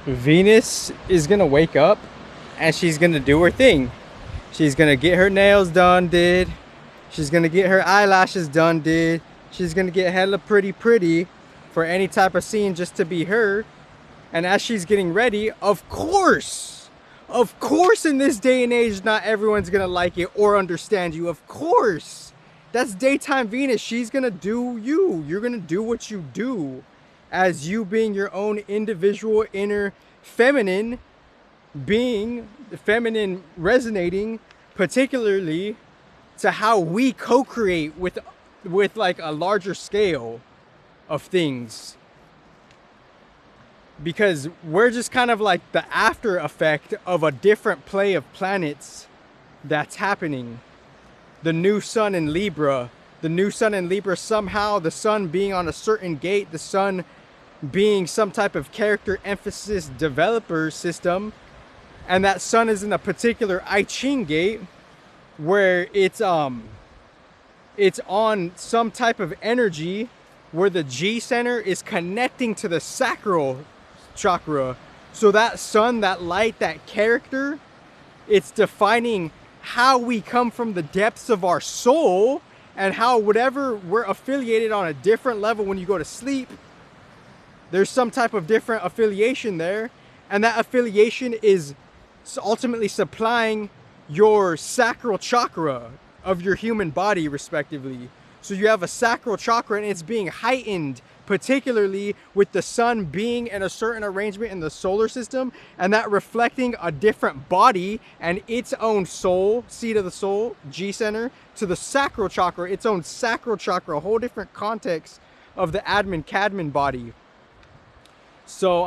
Venus is gonna wake up and she's gonna do her thing. She's gonna get her nails done, did. She's gonna get her eyelashes done, did. She's gonna get hella pretty for any type of scene just to be her. And as she's getting ready, of course, in this day and age, not everyone's gonna like it or understand you. Of course. That's daytime Venus. She's gonna do you. You're gonna do what you do as you being your own individual inner feminine being, feminine resonating particularly to how we co-create with like a larger scale of things, because we're just kind of like the after effect of a different play of planets that's happening. The new sun in Libra, somehow the sun being on a certain gate, the sun being some type of character emphasis developer system, and that sun is in a particular I Ching gate where it's on some type of energy where the G center is connecting to the sacral chakra. So that sun, that light, that character, it's defining how we come from the depths of our soul, and how whatever we're affiliated on a different level when you go to sleep, there's some type of different affiliation there, and that affiliation is ultimately supplying your sacral chakra of your human body respectively. So you have a sacral chakra and it's being heightened, particularly with the sun being in a certain arrangement in the solar system, and that reflecting a different body and its own soul, seat of the soul, G center, to the sacral chakra, its own sacral chakra, a whole different context of the admin cadmin body. So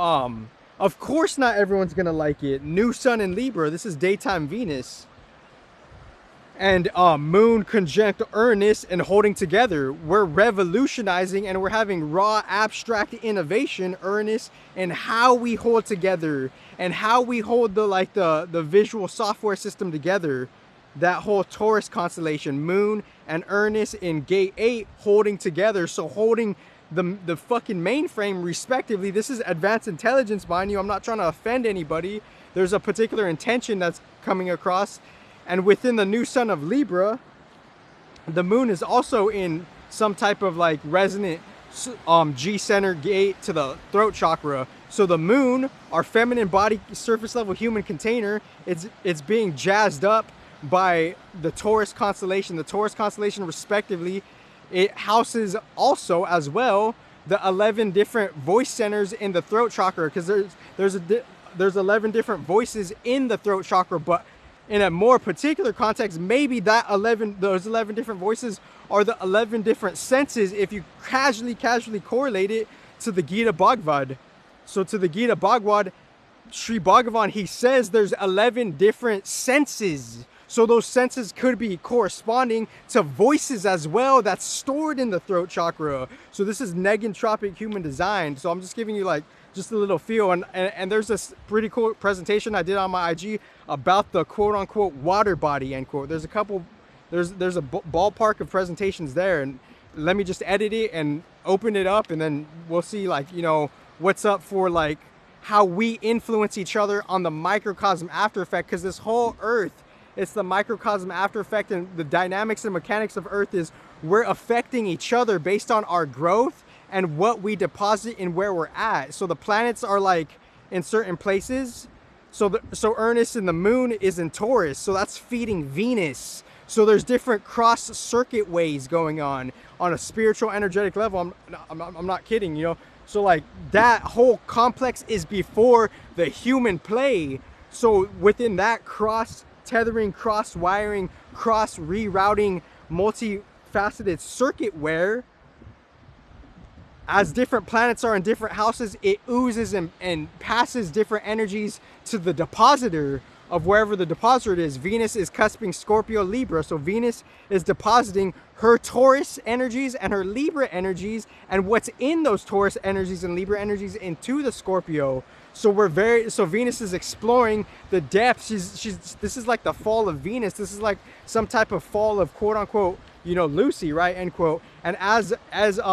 of course not everyone's gonna like it. New sun in Libra, this is daytime Venus, and moon conjunct Uranus and holding together. We're revolutionizing and we're having raw abstract innovation, Uranus, and how we hold together and how we hold the visual software system together. That whole Taurus constellation, moon and Uranus in gate 8 holding together. So holding the fucking mainframe respectively. This is advanced intelligence, mind you. I'm not trying to offend anybody. There's a particular intention that's coming across. And within the new sun of Libra, the moon is also in some type of like resonant G center gate to the throat chakra. So the moon, our feminine body surface level human container, it's being jazzed up by the Taurus constellation. The Taurus constellation respectively, it houses also as well the 11 different voice centers in the throat chakra, because there's 11 different voices in the throat chakra, but in a more particular context, maybe those 11 different voices are the 11 different senses if you casually correlate it to the Gita Bhagavad. So to the Gita Bhagavad, Sri Bhagavan, he says there's 11 different senses. So those senses could be corresponding to voices as well that's stored in the throat chakra. So this is negentropic human design. So I'm just giving you like just a little feel, and there's this pretty cool presentation I did on my IG about the quote unquote water body end quote. There's a ballpark of presentations there, and let me just edit it and open it up, and then we'll see like, you know, what's up for like how we influence each other on the microcosm after effect, because this whole earth, it's the microcosm after effect, and the dynamics and mechanics of earth is we're affecting each other based on our growth and what we deposit and where we're at. So the planets are like in certain places. So Uranus and the moon is in Taurus, so that's feeding Venus. So there's different cross circuit ways going on a spiritual energetic level. I'm not kidding, you know. So like that whole complex is before the human play. So within that cross tethering, cross wiring, cross rerouting, multifaceted circuitware, as different planets are in different houses, it oozes and passes different energies to the depositor of wherever the depositor is. Venus is cusping Scorpio Libra, so Venus is depositing her Taurus energies and her Libra energies and what's in those Taurus energies and Libra energies into the Scorpio. So Venus is exploring the depths. This is like the fall of Venus. This is like some type of fall of quote unquote, you know, Lucy, right, end quote. And as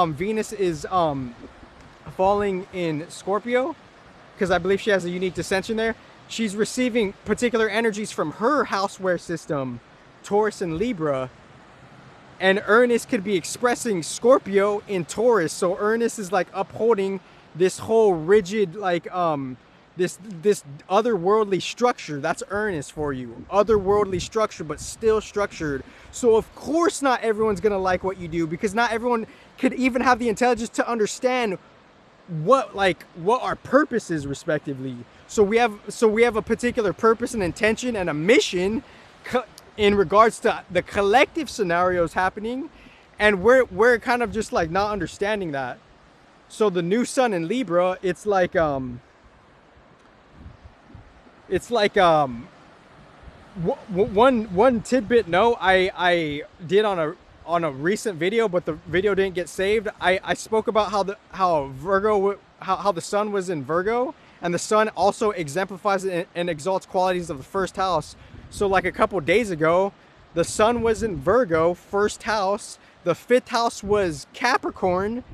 Venus is falling in Scorpio, because I believe she has a unique dissension there. She's receiving particular energies from her houseware system, Taurus and Libra. And Uranus could be expressing Scorpio in Taurus. So Uranus is like upholding this whole rigid, like, this otherworldly structure. That's Uranus for you. Otherworldly structure, but still structured. So of course not everyone's gonna like what you do, because not everyone could even have the intelligence to understand what our purpose is, respectively. So we have a particular purpose and intention and a mission in regards to the collective scenarios happening, and we're kind of just like not understanding that. So the new sun in Libra, it's like one tidbit note I did on a recent video, but the video didn't get saved. I spoke about how the sun was in Virgo, and the sun also exemplifies and exalts qualities of the first house. So like a couple days ago, the sun was in Virgo, first house. The fifth house was Capricorn,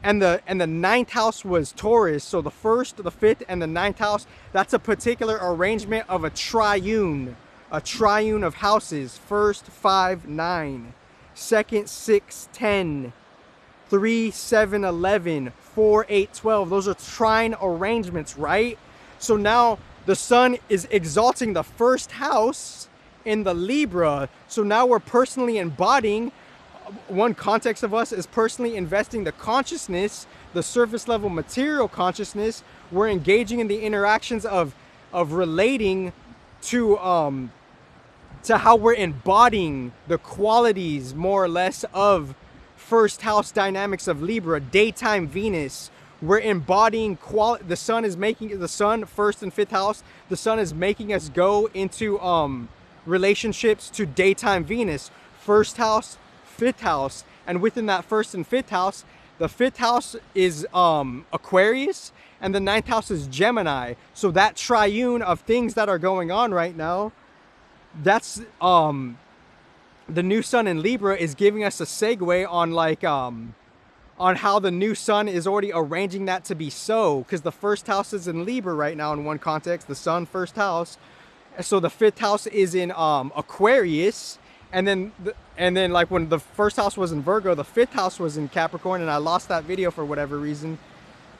and the ninth house was Taurus. So the first, the fifth, and the ninth house, that's a particular arrangement of a triune of houses. First, 5, 9. Second, 6, 10. 3, 7, 11. 4, 8, 12. Those are trine arrangements, right? So now the sun is exalting the first house in the Libra. So now we're personally embodying, one context of us is personally investing the consciousness, the surface level material consciousness. We're engaging in the interactions of relating to how we're embodying the qualities, more or less, of first house dynamics of Libra, daytime Venus. We're embodying the sun, first and fifth house, the sun is making us go into relationships to daytime Venus, first house, fifth house. And within that first and fifth house, the fifth house is Aquarius, and the ninth house is Gemini. So that triune of things that are going on right now, that's the new sun in Libra is giving us a segue on like on how the new sun is already arranging that to be so, because the first house is in Libra right now in one context, the sun, first house. So the fifth house is in Aquarius, and then like when the first house was in Virgo, the fifth house was in Capricorn, and I lost that video for whatever reason,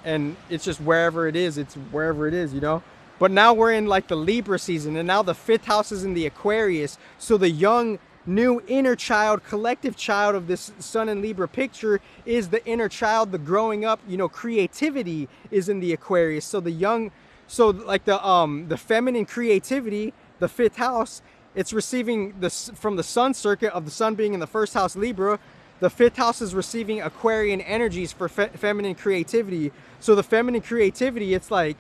and it's just wherever it is, you know. But now we're in like the Libra season, and now the fifth house is in the Aquarius. So the young, new inner child, collective child of this sun in Libra picture is the inner child, the growing up, you know, creativity is in the Aquarius. So the young, so like the feminine creativity, the fifth house, it's receiving this from the sun circuit of the sun being in the first house Libra. The fifth house is receiving Aquarian energies for feminine creativity. So the feminine creativity, it's like,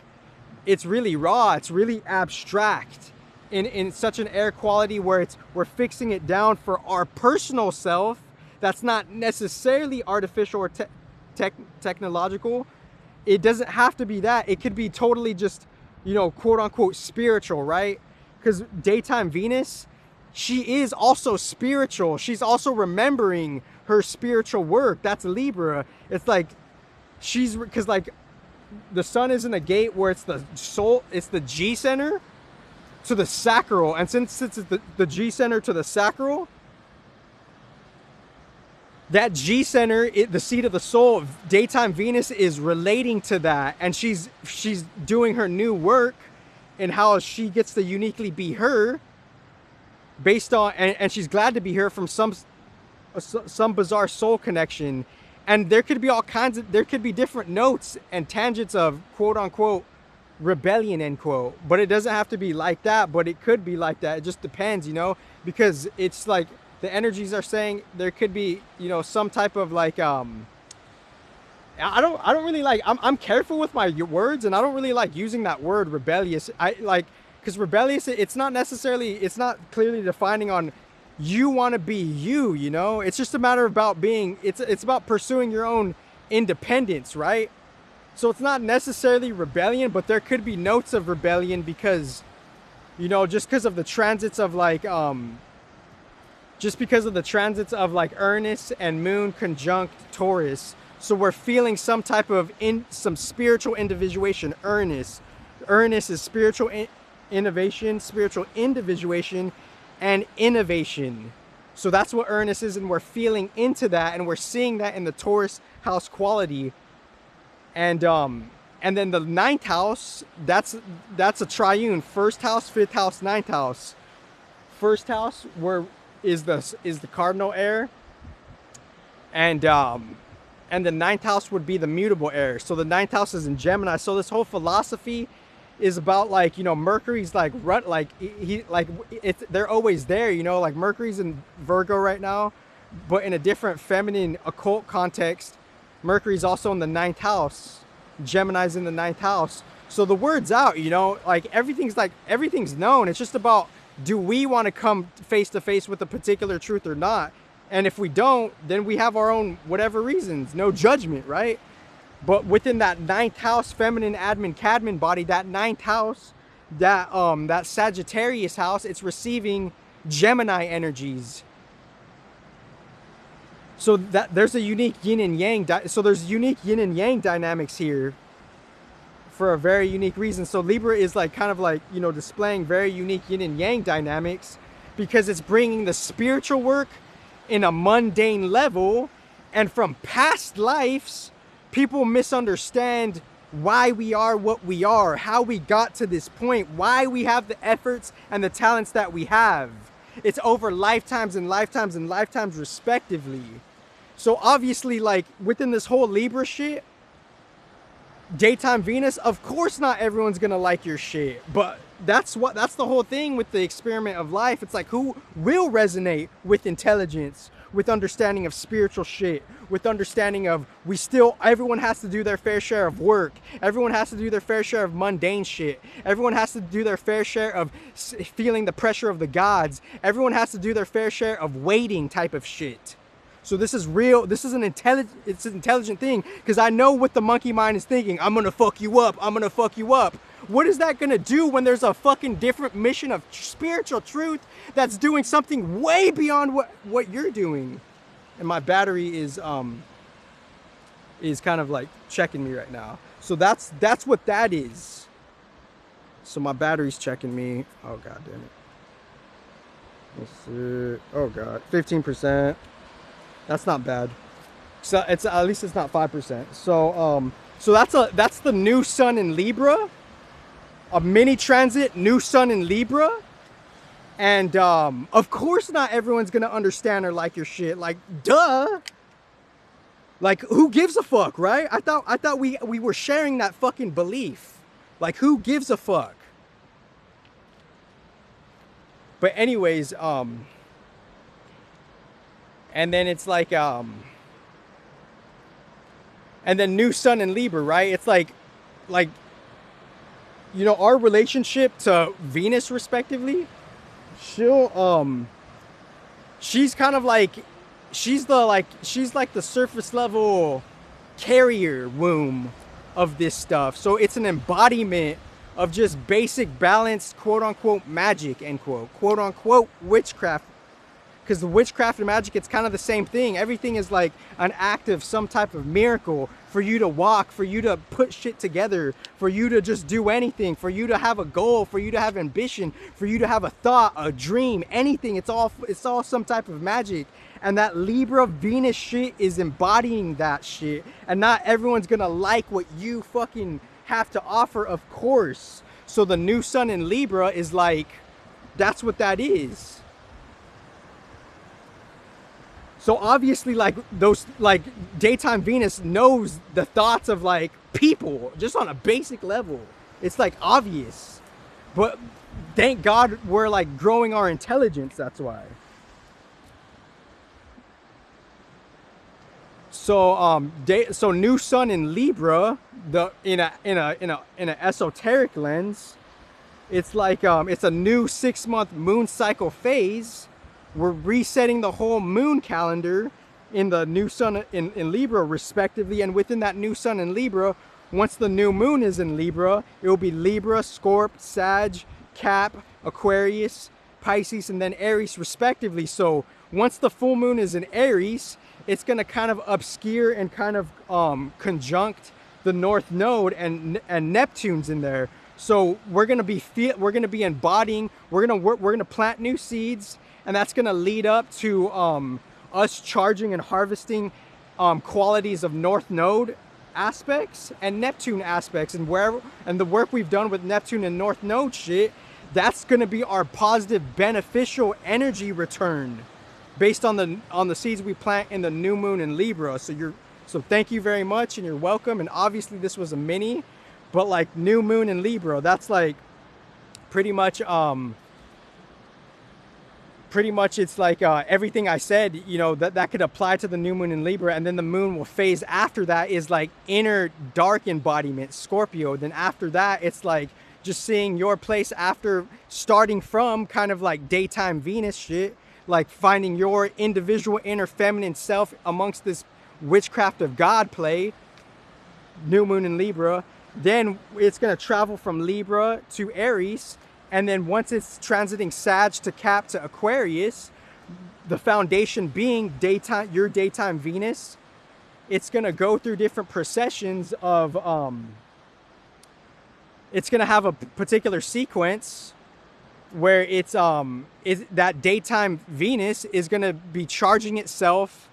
it's really raw, it's really abstract in such an air quality where we're fixing it down for our personal self. That's not necessarily artificial or technological. It doesn't have to be that. It could be totally just, you know, quote unquote spiritual, right? Because daytime Venus, she is also spiritual. She's also remembering her spiritual work. That's Libra. It's like because like the sun is in a gate where it's the soul, it's the G center to the sacral, and since it's the G center to the sacral, that G center, the seat of the soul, daytime Venus is relating to that, and she's doing her new work and how she gets to uniquely be her based on, and she's glad to be her from some bizarre soul connection. And there could be there could be different notes and tangents of quote unquote rebellion, end quote, but it doesn't have to be like that, but it could be like that. It just depends, you know, because it's like the energies are saying there could be, you know, some type of like I don't really like, I'm careful with my words, and I don't really like using that word rebellious. I like, because rebellious, it's not clearly defining on you want to be you know. It's just a matter about being, it's about pursuing your own independence, right? So it's not necessarily rebellion, but there could be notes of rebellion because, you know, just because of the transits of like Uranus and Moon conjunct Taurus. So we're feeling some type of some spiritual individuation. Uranus is spiritual innovation, spiritual individuation, and innovation. So that's what Uranus is, and we're feeling into that, and we're seeing that in the Taurus house quality. And then the ninth house, that's a triune. First house, fifth house, ninth house. First house is the cardinal air, and the ninth house would be the mutable air. So the ninth house is in Gemini. So this whole philosophy is about, like, you know, Mercury's like they're always there, you know, like Mercury's in Virgo right now, but in a different feminine occult context. Mercury's also in the ninth house. Gemini's in the ninth house. So the word's out, you know, like everything's known. It's just about, do we want to come face to face with a particular truth or not? And if we don't, then we have our own whatever reasons. No judgment, right? But within that ninth house, feminine admin cadmin body, that ninth house, that Sagittarius house, it's receiving Gemini energies. So that there's a unique yin and yang. So there's unique yin and yang dynamics here for a very unique reason. So Libra is like kind of like, you know, displaying very unique yin and yang dynamics, because it's bringing the spiritual work in a mundane level. And from past lives, people misunderstand why we are what we are, how we got to this point, why we have the efforts and the talents that we have. It's over lifetimes and lifetimes and lifetimes respectively. So obviously, like, within this whole Libra shit, daytime Venus, of course not everyone's gonna like your shit, but that's the whole thing with the experiment of life. It's like, who will resonate with intelligence, with understanding of spiritual shit, with understanding of everyone has to do their fair share of work, everyone has to do their fair share of mundane shit, everyone has to do their fair share of feeling the pressure of the gods, everyone has to do their fair share of waiting type of shit. So this is real. This is it's an intelligent thing, because I know what the monkey mind is thinking. I'm gonna fuck you up. I'm gonna fuck you up. What is that gonna do when there's a fucking different mission of spiritual truth that's doing something way beyond what you're doing? And my battery is kind of like checking me right now. So that's what that is. So my battery's checking me. Oh god damn it. Let's see. Oh god, 15%. That's not bad. So it's at least it's not 5%. So that's the new sun in Libra, a mini transit new sun in Libra, and of course not everyone's gonna understand or like your shit. Like, duh. Like, who gives a fuck, right? I thought we were sharing that fucking belief. Like, who gives a fuck? But anyways, and then it's like, and then new sun in Libra, right? It's like, you know, our relationship to Venus respectively, she's kind of like, she's like the surface level carrier womb of this stuff. So it's an embodiment of just basic balanced quote unquote magic, end quote, quote unquote witchcraft. Because the witchcraft and magic, it's kind of the same thing. Everything is like an act of some type of miracle for you to walk, for you to put shit together, for you to just do anything, for you to have a goal, for you to have ambition, for you to have a thought, a dream, anything. It's all some type of magic. And that Libra Venus shit is embodying that shit. And not everyone's gonna like what you fucking have to offer, of course. So the new sun in Libra is like, that's what that is. So obviously, like, those, like, daytime Venus knows the thoughts of, like, people just on a basic level. It's like obvious, but thank God we're like growing our intelligence. That's why. So so new sun in Libra, in an esoteric lens, it's like it's a new 6-month moon cycle phase. We're resetting the whole moon calendar in the new sun in Libra respectively, and within that new sun in Libra, once the new moon is in Libra, it will be Libra, Scorp, Sag, Cap, Aquarius, Pisces, and then Aries respectively. So once the full moon is in Aries, it's going to kind of obscure and kind of conjunct the North Node and Neptune's in there. So we're going to be embodying, we're going to plant new seeds, and that's going to lead up to us charging and harvesting qualities of North Node aspects and Neptune aspects, and the work we've done with Neptune and North Node shit, that's going to be our positive beneficial energy return based on the seeds we plant in the new moon in Libra. So thank you very much, and you're welcome. And obviously this was a mini, but like new moon in Libra, that's like pretty much it's like everything I said, you know, that could apply to the new moon in Libra. And then the moon will phase after that is like inner dark embodiment, Scorpio. Then after that, it's like just seeing your place after starting from kind of like daytime Venus shit, like finding your individual inner feminine self amongst this witchcraft of God play, new moon in Libra. Then it's going to travel from Libra to Aries. And then once it's transiting Sag to Cap to Aquarius, the foundation being your daytime Venus, it's going to go through different processions of, it's going to have a particular sequence where it's, that daytime Venus is going to be charging itself,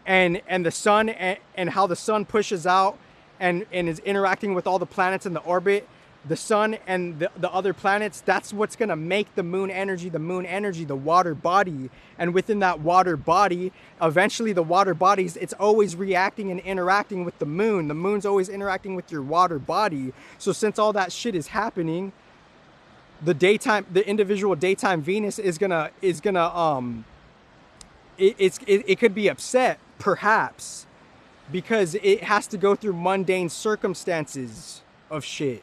and the sun and how the sun pushes out and is interacting with all the planets in the orbit. The sun and the other planets, that's what's going to make the moon energy, the water body. And within that water body, eventually the water bodies, it's always reacting and interacting with the moon. The moon's always interacting with your water body. So since all that shit is happening, the individual daytime Venus it could be upset, perhaps, because it has to go through mundane circumstances of shit.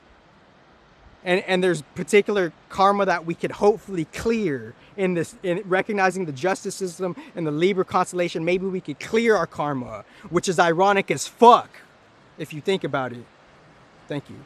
And there's particular karma that we could hopefully clear in recognizing the justice system and the Libra constellation. Maybe we could clear our karma, which is ironic as fuck if you think about it. Thank you.